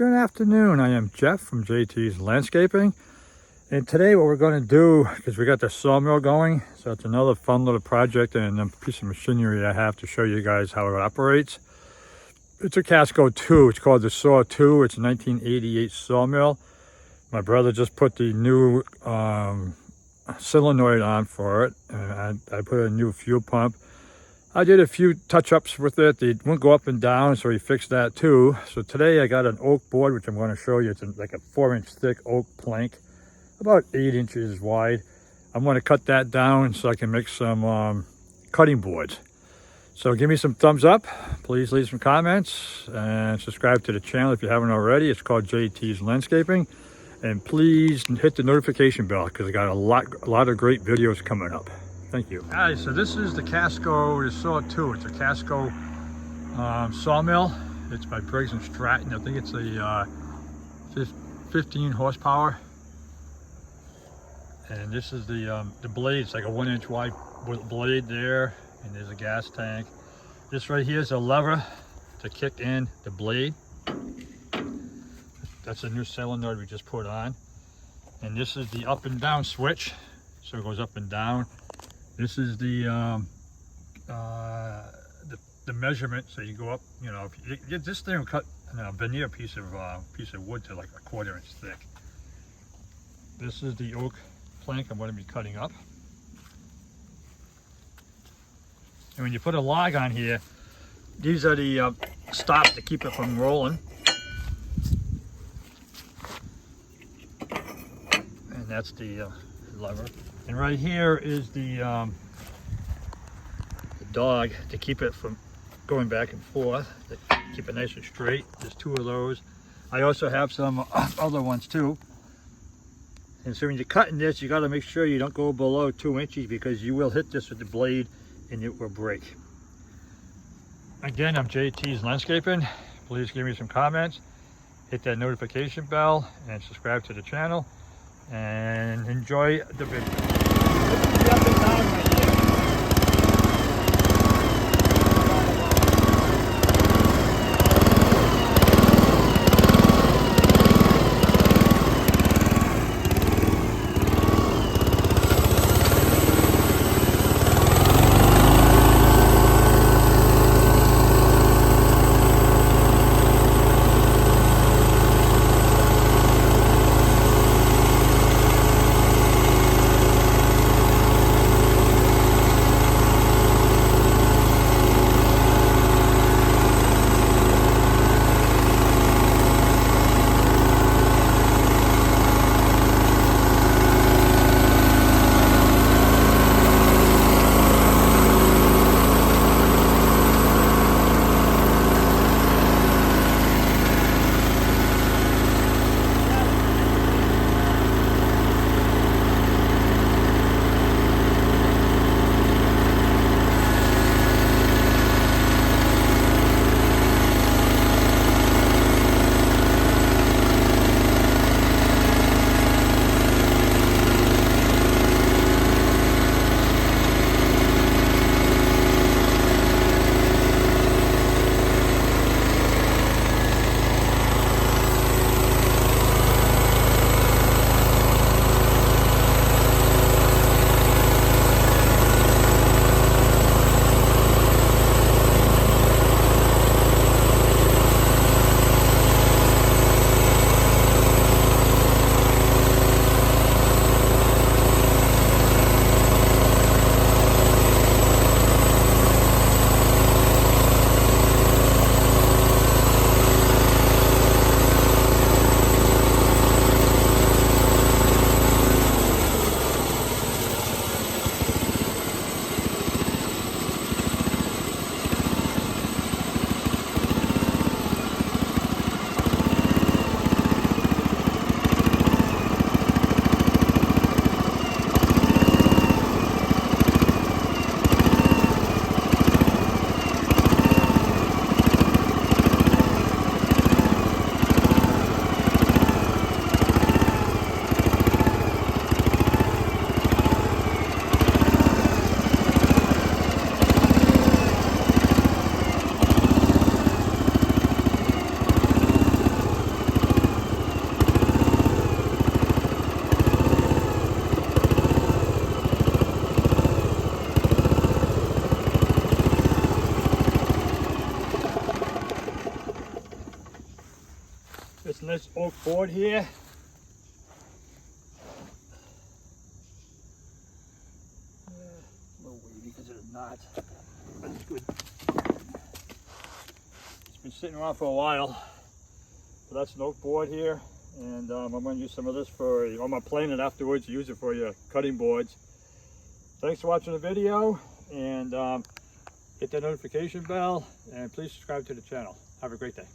Good afternoon. I am Jeff from JT's Landscaping. And today what we're going to do, because we got the sawmill going, so it's another fun little project and a piece of machinery I have to show you guys how it operates. It's a Kasco 2. It's called the Saw 2. It's a 1988 sawmill. My brother just put the new solenoid on for it. And I put a new fuel pump. I did a few touch-ups with it. They wouldn't go up and down, so he fixed that too. So today I got an oak board, which I'm going to show you. It's like a 4-inch thick oak plank, about 8 inches wide. I'm going to cut that down so I can make some cutting boards. So give me some thumbs up. Please leave some comments and subscribe to the channel if you haven't already. It's called JT's Landscaping. And please hit the notification bell because I got a lot of great videos coming up. Thank you. Alright, so this is the Kasco, the Saw 2. It's a Kasco sawmill. It's by Briggs & Stratton. I think it's a 15 horsepower. And this is the blade. It's like a 1-inch wide blade there. And there's a gas tank. This right here is a lever to kick in the blade. That's a new solenoid we just put on. And this is the up and down switch. So it goes up and down. This is the measurement. So you go up, you know, if this thing will cut a veneer piece of wood to like a 1/4 inch thick. This is the oak plank I'm going to be cutting up. And when you put a log on here, these are the stops to keep it from rolling. And that's the lever. And right here is the dog to keep it from going back and forth, to keep it nice and straight. There's 2 of those. I also have some other ones too. And so when you're cutting this, you got to make sure you don't go below 2 inches because you will hit this with the blade and it will break. Again, I'm JT's Landscaping. Please give me some comments, hit that notification bell, and subscribe to the channel. And enjoy the video. this oak board here. A little wavy because of the knot, but it's good. It's been sitting around for a while. So that's an oak board here, and I'm going to use some of this for, I'm going to plane it afterwards, use it for your cutting boards. Thanks for watching the video, and hit that notification bell, and please subscribe to the channel. Have a great day.